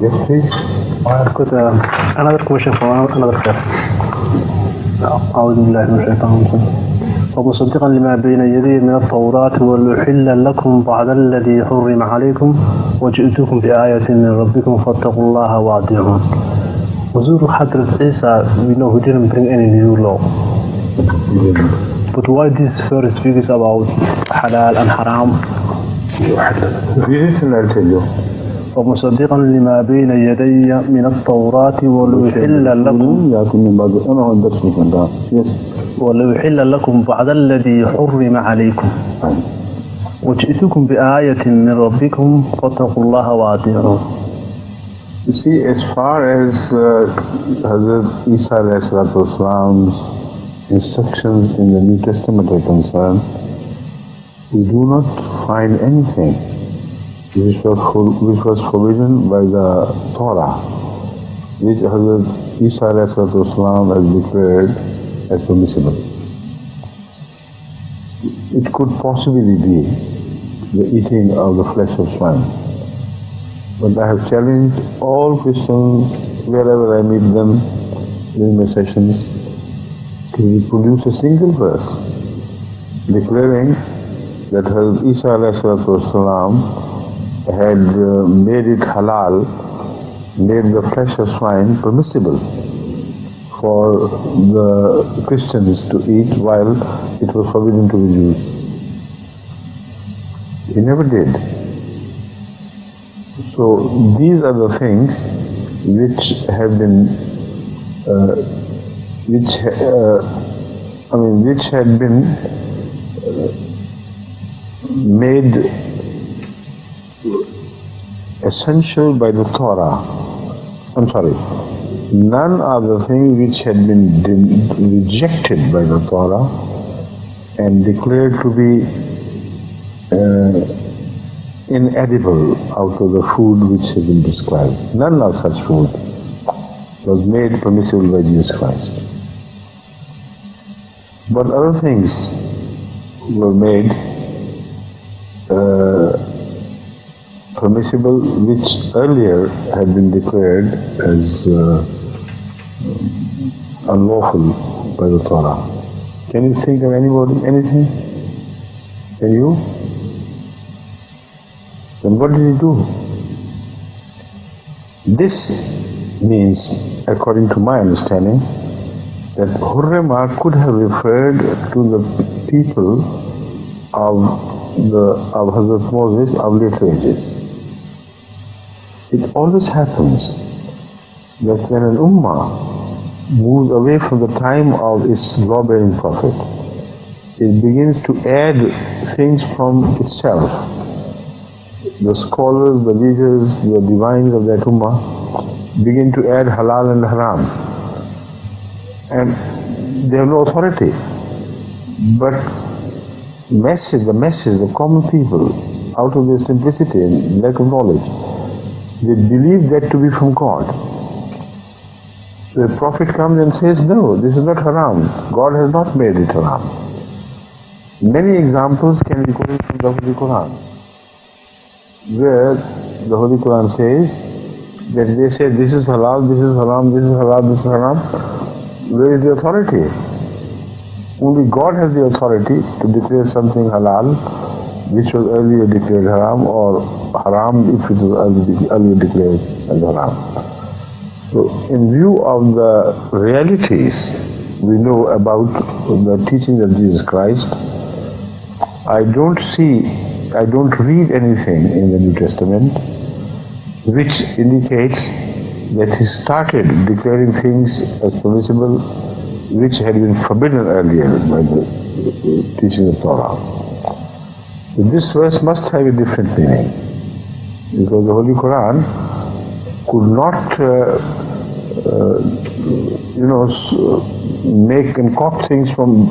Yes, please. I've got another question from another verse. أعوذ بالله من الشيطان الرجيم. ومصدقا لما بين يدي من التوراة وليحل لكم بعض الذي حرم عليكم وجئتكم بآية من ربكم فاتقوا الله وأطيعون. Huzur Hadrat Isa, we know he didn't bring any new law. But why this verse speaks about halal and haram? I'll tell you. ومصدقا لما بين يدي من التوراة وليحل لكم بعض الذي حرم عليكم وجئتكم بآية من ربكم فاتقوا الله وأطيعون. You see, as far as Hazrat Isa's instructions in the New Testament are concerned, we do not find anything which was forbidden by the Torah, which Hazrat Isa has declared as permissible. It could possibly be the eating of the flesh of swine. But I have challenged all Christians, wherever I meet them during my sessions, to produce a single verse declaring that Hazrat Isa had made it halal, made the flesh of swine permissible for the Christians to eat while it was forbidden to the Jews. He never did. So these are the things which have been, which had been made essential by the Torah. None of the things which had been rejected by the Torah and declared to be inedible out of the food which has been prescribed. None of such food was made permissible by Jesus Christ. But other things were made permissible which earlier had been declared as unlawful by the Torah. Can you think of anybody, anything? Can you? Then what did he do? This means, according to my understanding, that Hurrema could have referred to the people of Hazrat Moses of later ages. It always happens that when an ummah moves away from the time of its law-bearing prophet, it begins to add things from itself. The scholars, the leaders, the divines of that ummah begin to add halal and haram. And they have no authority. But the common people, out of their simplicity and lack of knowledge, they believe that to be from God. The Prophet comes and says, no, this is not haram. God has not made it haram. Many examples can be quoted from the Holy Quran, where the Holy Quran says that they say this is halal, this is haram, this is halal, this is haram. Where is the authority? Only God has the authority to declare something halal which was earlier declared haram, or haram if it was earlier declared as haram. So in view of the realities we know about the teachings of Jesus Christ, I don't read anything in the New Testament which indicates that he started declaring things as permissible which had been forbidden earlier by the teaching of Torah. So this verse must have a different meaning, because the Holy Quran could not make and concoct things from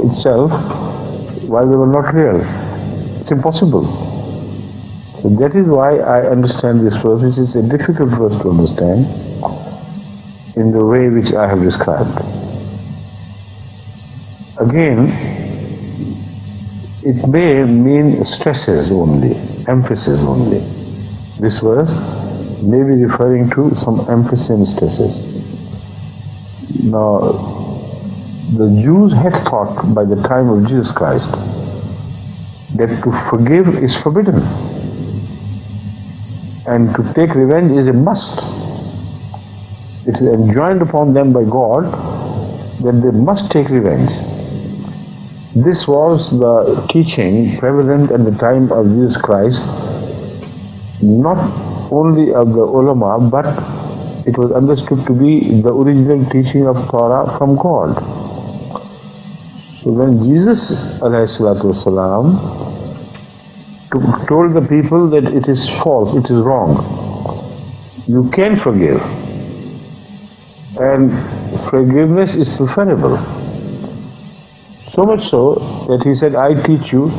itself while they were not real. It's impossible. So that is why I understand this verse, which is a difficult verse to understand, in the way which I have described. Again, it may mean stresses only, emphasis only. This verse may be referring to some emphasis instances. Now, the Jews had thought by the time of Jesus Christ that to forgive is forbidden and to take revenge is a must. It is enjoined upon them by God that they must take revenge. This was the teaching prevalent at the time of Jesus Christ, not only of the ulama, but it was understood to be the original teaching of Torah from God. So when Jesus ﷺ told the people that it is false, it is wrong, you can forgive, and forgiveness is preferable. So much so that he said, I teach you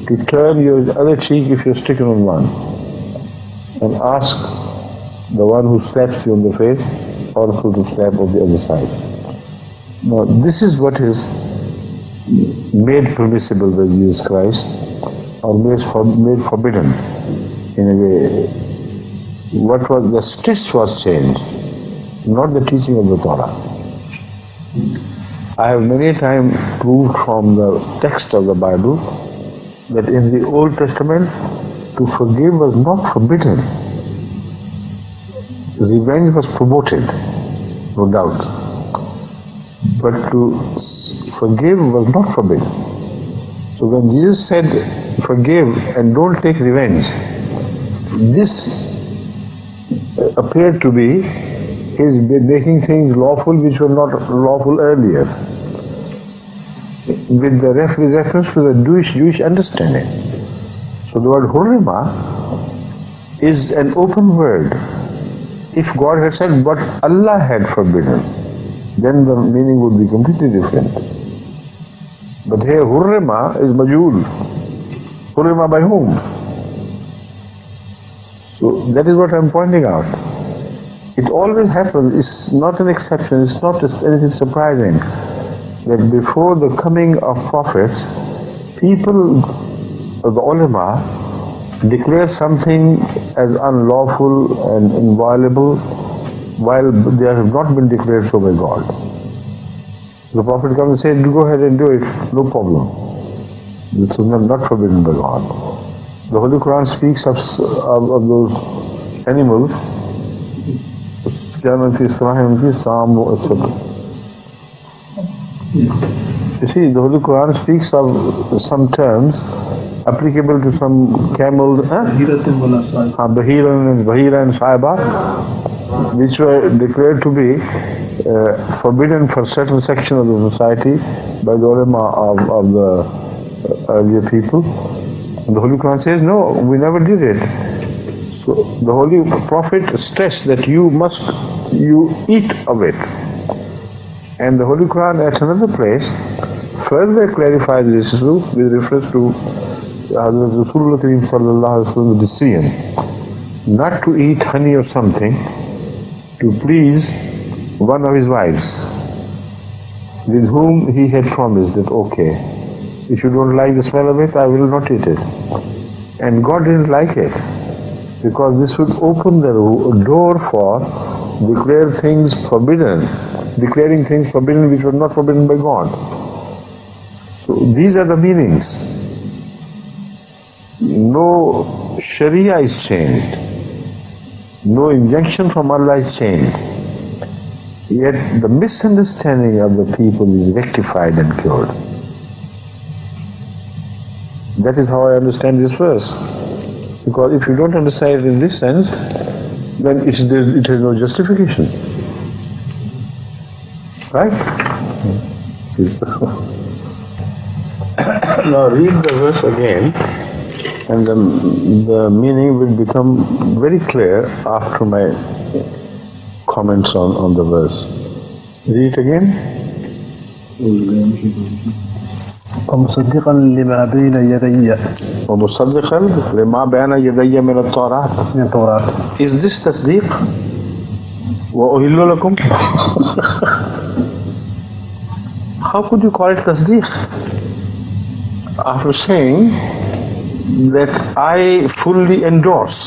to turn your other cheek if you're stricken on one, and ask the one who slaps you on the face also to slap on the other side. Now, this is what is made permissible by Jesus Christ, or made forbidden in a way. What was the stress was changed, not the teaching of the Torah. I have many times proved from the text of the Bible that in the Old Testament to forgive was not forbidden. Revenge was promoted, no doubt. But to forgive was not forbidden. So when Jesus said, forgive and don't take revenge, this appeared to be his making things lawful which were not lawful earlier, with the reference to the Jewish understanding. So the word hurrima is an open word. If God had said what Allah had forbidden, then the meaning would be completely different. But here hurrima is majhul. Hurrima by whom? So that is what I am pointing out. It always happens, it's not an exception, it's not anything surprising that before the coming of prophets, people, the ulama, declare something as unlawful and inviolable while they have not been declared so by God. The Prophet comes and says, go ahead and do it, no problem. This is not forbidden by God. The Holy Quran speaks of those animals. You see, the Holy Quran speaks of some terms applicable to some camels, Bahira and Saiba, which were declared to be forbidden for certain section of the society by the ulama of the earlier people. And the Holy Quran says, no, we never did it. So the Holy Prophet stressed that you eat of it. And the Holy Quran at another place further clarifies this issue with reference to Rasulullah Kareem sallallahu alaihi wasallam's decision not to eat honey or something to please one of his wives with whom he had promised that, okay, if you don't like the smell of it, I will not eat it. And God didn't like it, because this would open the door for declaring things forbidden which were not forbidden by God. So these are the meanings. No Sharia is changed, no injunction from Allah is changed, yet the misunderstanding of the people is rectified and cured. That is how I understand this verse. Because if you don't understand it in this sense, then it has no justification. Right? Now read the verse again, and the meaning will become very clear after my comments on the verse. Read it again. ومصدقا لما بين يدي ومصدقا لما بين يدي من التوراة. Is this تصديق؟ وأحل لكم. How could you call it تصديق? After saying that I fully endorse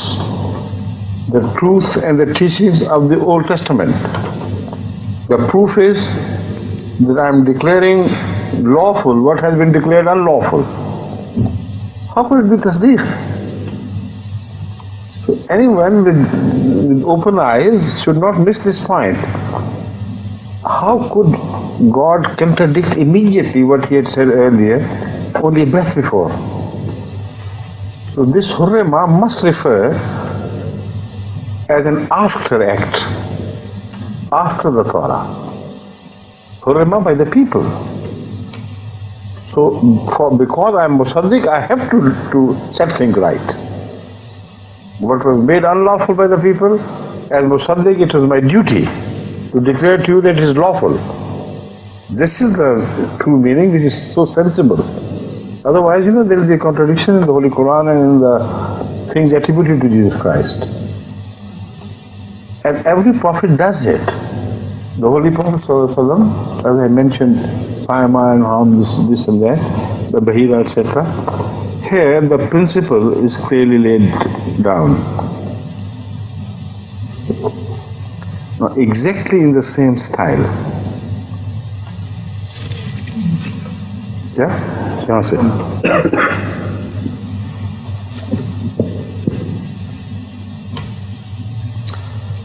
the truth and the teachings of the Old Testament. The proof is that I am declaring lawful what has been declared unlawful. How could it be tasdeeq? So anyone with open eyes should not miss this point. How could God contradict immediately what he had said earlier, only a breath before? So this hurrima must refer as an after act, after the Torah. Hurrima by the people. So because I am musaddiq, I have to set things right. What was made unlawful by the people, as musaddiq, it was my duty to declare to you that it is lawful. This is the true meaning, which is so sensible. Otherwise, there will be a contradiction in the Holy Quran and in the things attributed to Jesus Christ. And every prophet does it. The Holy Prophet ﷺ, as I mentioned, Simon, Haram, this and that, the Bahira, etc. Here, the principle is clearly laid down. Now, exactly in the same style. Yeah? यहाँ से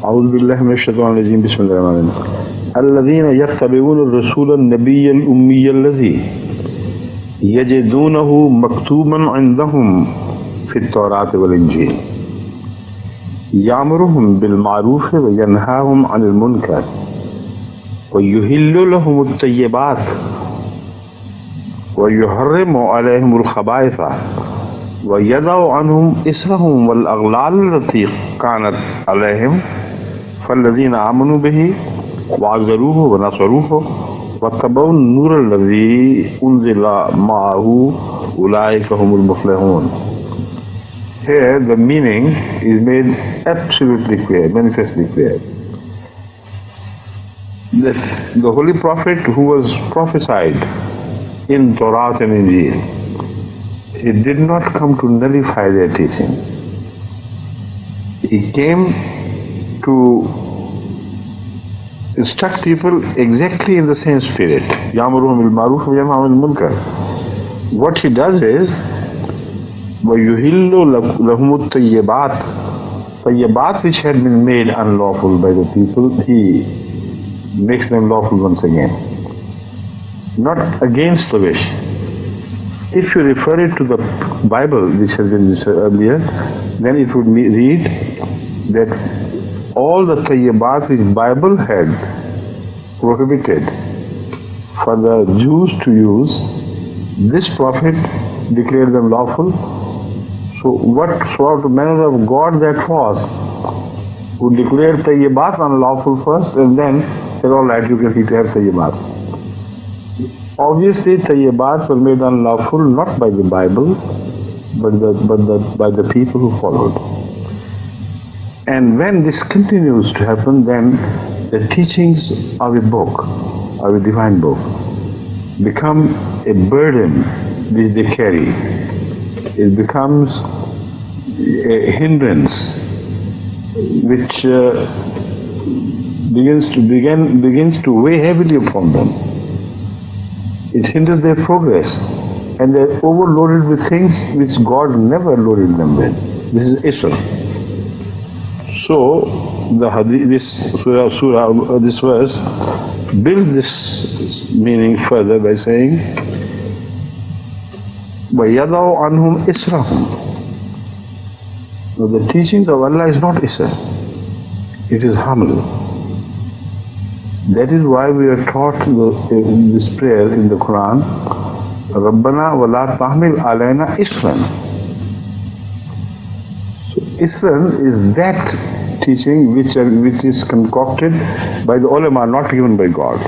أعوذ بالله من الشيطان الرجيم بسم الله الرحمن الرحيم الذين يتبعون الرسول النبي الأمي الذي يجدونه مكتوبا عندهم في التوراة والإنجيل يأمرهم بالمعروف وينهاهم عن المنكر ويحل لهم الطيبات ويحرم عليهم الخبائث ويضع عنهم إصرهم والأغلال التي كانت عليهم فالذين آمنوا به وعزروه ونصروه واتبعوا النور الذي أنزل معه أولئك هم المفلحون. Here the meaning is made absolutely clear, manifestly clear. The Holy Prophet who was prophesied in Torah and Injil, he did not come to nullify their teachings. He came to instruct people exactly in the same spirit. Ya'muruhum bil ma'ruf wa yanhahum 'anil munkar. What he does is, وَيُحِلُّ لَهُمُ الطَّيِّبَاتِ, tayyibat which had been made unlawful by the people, he makes them lawful once again. Not against the wish. If you refer it to the Bible, which has been said earlier, then it would read that all the tayyibat which Bible had prohibited for the Jews to use, this prophet declared them lawful. So what sort of manner of God that was, who declared tayyibat unlawful first and then said, all right, you can have tayyibat. Obviously, tayyibat were made unlawful not by the Bible, but by the people who followed. And when this continues to happen, then the teachings of a book, of a divine book, become a burden which they carry. It becomes a hindrance which begins to weigh heavily upon them. It hinders their progress, and they're overloaded with things which God never loaded them with. This is Isra. So this verse builds this meaning further by saying, وَيَضَعُ عَنْهُمْ إِسْرَهُمْ. Now the teachings of Allah is not Isra, it is Hamal. That is why we are taught this prayer in the Quran, رَبَّنَا وَلَا تَحْمِلْ عَلَيْنَا إِسْرًا. So Isran is that teaching which is concocted by the ulama, not given by God.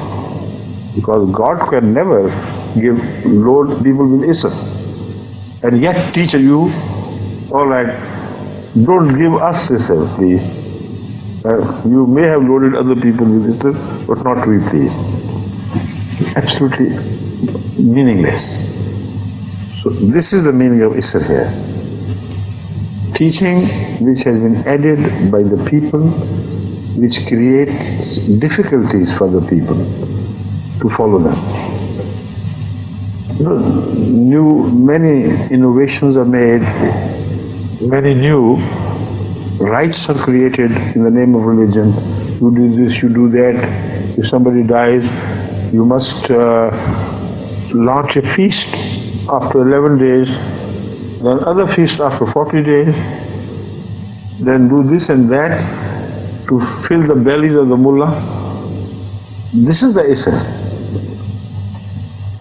Because God can never load people with Isra. And yet teach you, all right, don't give us Isra, please. You may have loaded other people with Isra, but not we, please. Absolutely meaningless. So this is the meaning of Isra here. teaching which has been added by the people, which creates difficulties for the people to follow them. Many innovations are made, many new rites are created in the name of religion. You do this, you do that. If somebody dies, you must launch a feast after 11 days, then other feast after 40 days, then do this and that to fill the bellies of the mullah. This is the essence.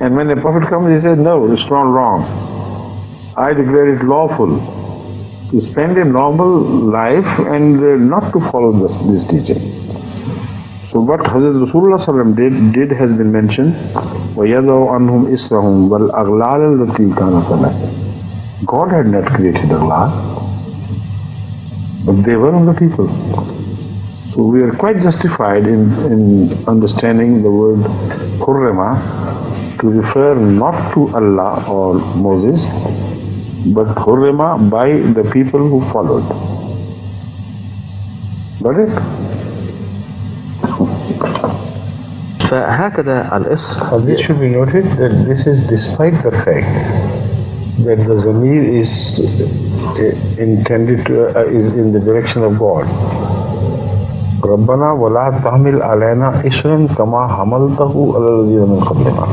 And when a prophet comes, he says, no, it's not wrong. I declare it lawful to spend a normal life and not to follow this teaching. So what Hazrat Rasulullah sallam did has been mentioned. وَيَدَوْ عَنْهُمْ إِسْرَهُمْ وَالْأَغْلَالَ الَّتِي كَانَتْ عَلَيْهِمْ. God had not created aghlal, but they were on the people. So we are quite justified in understanding the word hurrima to refer not to Allah or Moses, but hurrima by the people who followed. Got it? فهكذا الإصر. This should be noted that this is despite the fact that the zamir is intended to, is in the direction of God. رَبَّنَا وَلَا تَحْمِلْ عَلَيْنَا إِسْرًا كَمَا حَمَلْتَهُ عَلَى الَّذِينَ مِنْ قَبْلِنَا.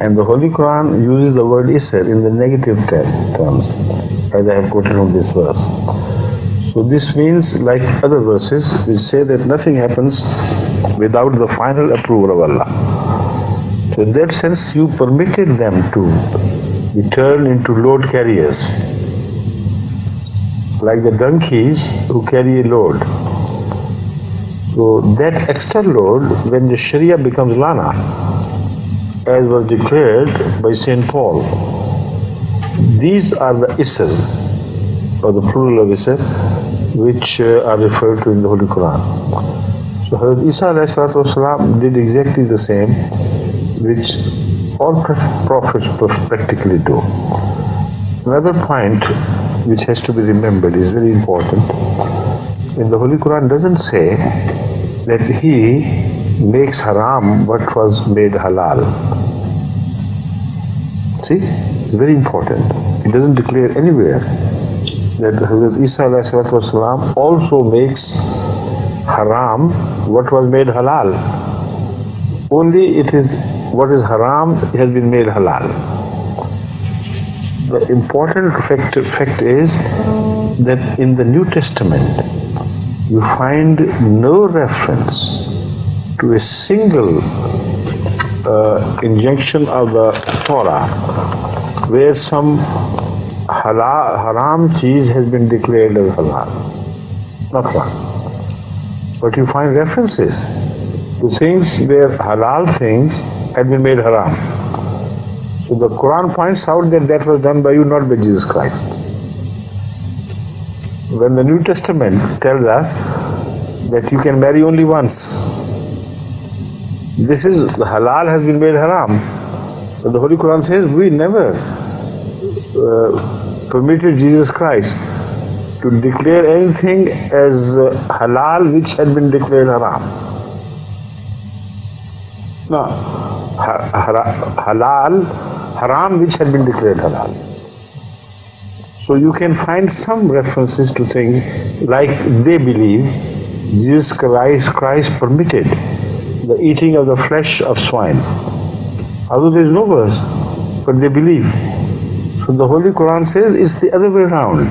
And the Holy Quran uses the word isr in the negative terms, as I have quoted from this verse. So this means, like other verses, which say that nothing happens without the final approval of Allah. So in that sense, you permitted them to be turned into load carriers, like the donkeys who carry a load. So that extra load, when the Sharia becomes lana, as was declared by St. Paul, these are the isr, or the plural of isr, which are referred to in the Holy Quran. So Hazrat Isa alayhi salatu wasalam did exactly the same, which all prophets practically do. Another point which has to be remembered is very important. In the Holy Quran doesn't say that he makes haram what was made halal. See, it's very important. It doesn't declare anywhere that Hazrat Isa alayhi salatu wasalam also makes haram what was made halal. Only it is what is haram has been made halal. The important fact is that in the New Testament you find no reference to a single injunction of the Torah where some haram cheese has been declared as halal. Not one. But you find references to things where halal things had been made haram. So the Quran points out that that was done by you, not by Jesus Christ. When the New Testament tells us that you can marry only once, this is, the halal has been made haram. But the Holy Quran says we never permitted Jesus Christ to declare anything as halal which had been declared haram. No, halal, haram which had been declared halal. So you can find some references to things like they believe Jesus Christ permitted the eating of the flesh of swine. Although there is no verse, but they believe. So the Holy Quran says it's the other way around.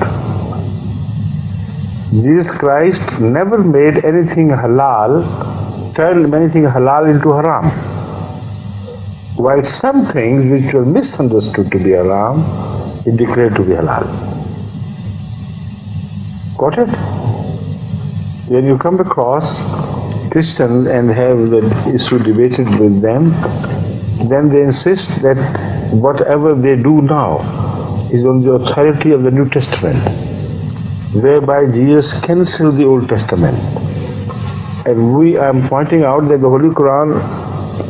Jesus Christ never made anything halal, turned anything halal into haram. While some things which were misunderstood to be haram, he declared to be halal. Got it? When you come across Christians and have the issue debated with them, then they insist that whatever they do now is on the authority of the New Testament, whereby Jesus cancelled the Old Testament. And I am pointing out that the Holy Quran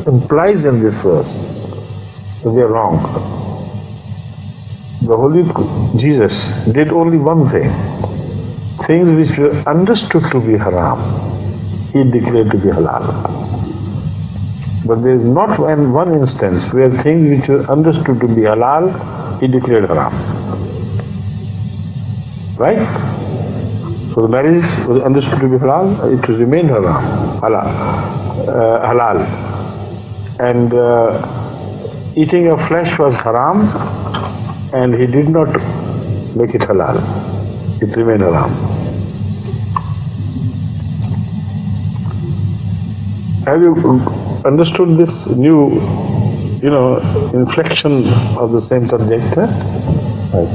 implies in this verse that they are wrong. the Holy Jesus did only one thing. Things which were understood to be haram, he declared to be halal. But there is not one instance where things which were understood to be halal, he declared haram. Right? So the marriage was understood to be halal, it remained haram, halal. And eating of flesh was haram, and he did not make it halal. It remained haram. Have you understood this new, inflection of the same subject? Right.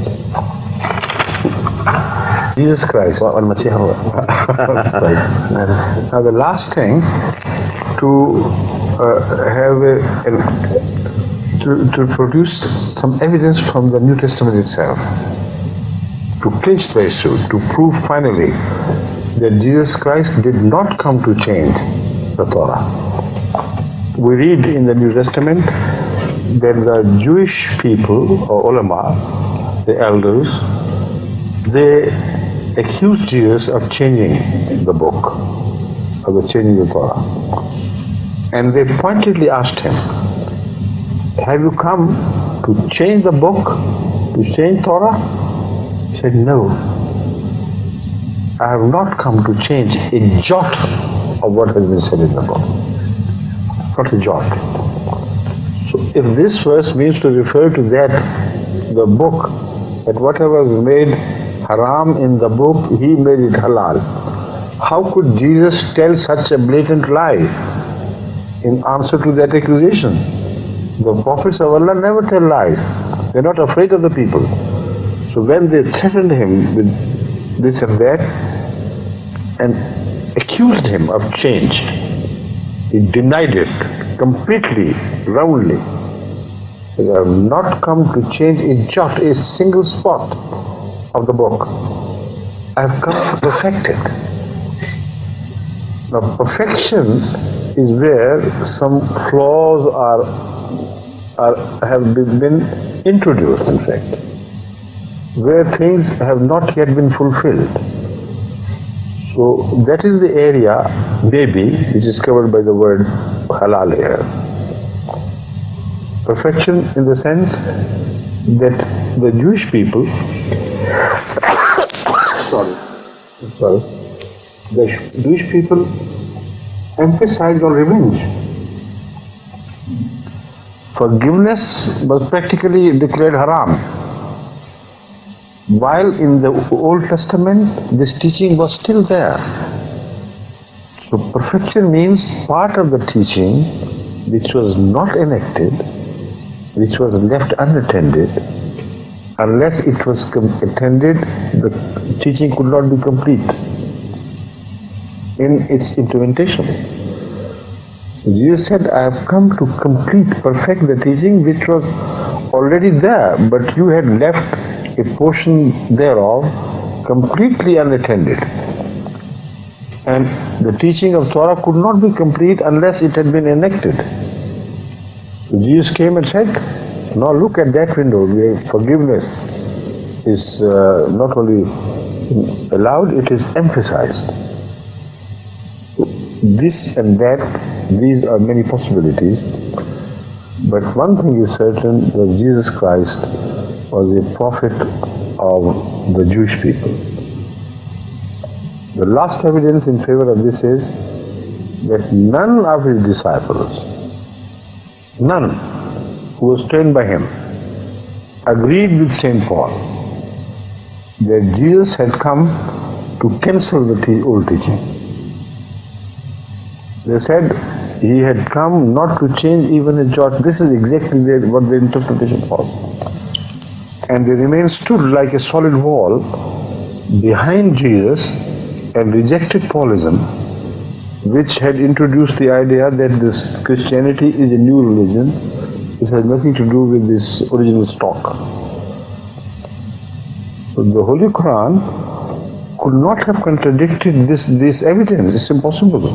Jesus Christ. Right. Now the last thing, to to produce some evidence from the New Testament itself, to clinch the issue, to prove finally that Jesus Christ did not come to change the Torah. We read in the New Testament that the Jewish people, or ulama, the elders, they accused Jesus of changing the book, of changing the Torah. And they pointedly asked him, have you come to change the book, to change Torah? He said, no. I have not come to change a jot of what has been said in the book. Not a jot. So if this verse means to refer to that, the book, that whatever was made haram in the book, he made it halal. How could Jesus tell such a blatant lie in answer to that accusation? The prophets of Allah never tell lies. They're not afraid of the people. So when they threatened him with this and that and accused him of change, he denied it completely, roundly. He have not come to change a jot, a single spot of the book. I have come to perfect it. Now perfection is where some flaws have been introduced, in fact, where things have not yet been fulfilled. So that is the area, maybe, which is covered by the word halal here. Perfection in the sense that the Jewish people, the Jewish people emphasized on revenge. Forgiveness was practically declared haram. While in the Old Testament, this teaching was still there. So perfection means part of the teaching which was not enacted, which was left unattended. Unless it was attended, the teaching could not be complete in its implementation. Jesus said, I have come to perfect the teaching which was already there, but you had left a portion thereof completely unattended. And the teaching of Torah could not be complete unless it had been enacted. So Jesus came and said, now look at that window where forgiveness is not only allowed, it is emphasized. This and that, these are many possibilities, but one thing is certain, that Jesus Christ was a prophet of the Jewish people. The last evidence in favor of this is that none of his disciples, none who was trained by him, agreed with St. Paul that Jesus had come to cancel the old teaching. They said he had come not to change even a jot. This is exactly what the interpretation was. And they remained stood like a solid wall behind Jesus and rejected Paulism, which had introduced the idea that this Christianity is a new religion. It has nothing to do with this original stock. So the Holy Quran could not have contradicted this evidence. It's impossible.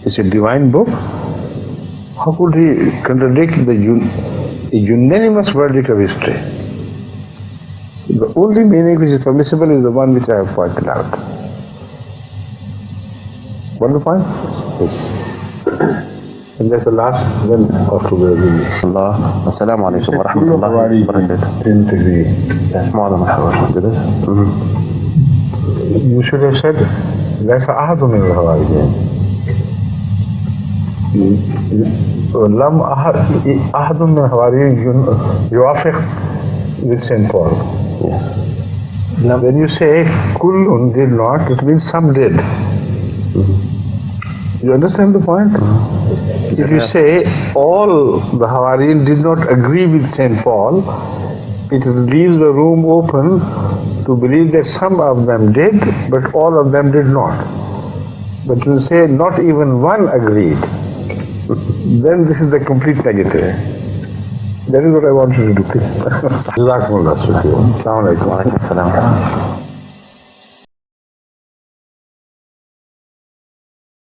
It's a divine book. How could he contradict the unanimous verdict of history? The only meaning which is permissible is the one which I have pointed out. Want to find? And that's the last, then after we will Allah. Assalamu alaikum wa rahmatullahi wa barakatuh. didn't agree. معظم الحوار كده. You should have said ليس أحد من الحواريين. لم أحد من الحواريين يوافق with St. Paul. When you say كل did not, it means some did. You understand the point? If you say all the Hawariyin did not agree with St. Paul, it leaves the room open to believe that some of them did, but all of them did not. But you say not even one agreed, then this is the complete negative. That is what I want you to do, please. Jazakumullah. Assalamu alaikum.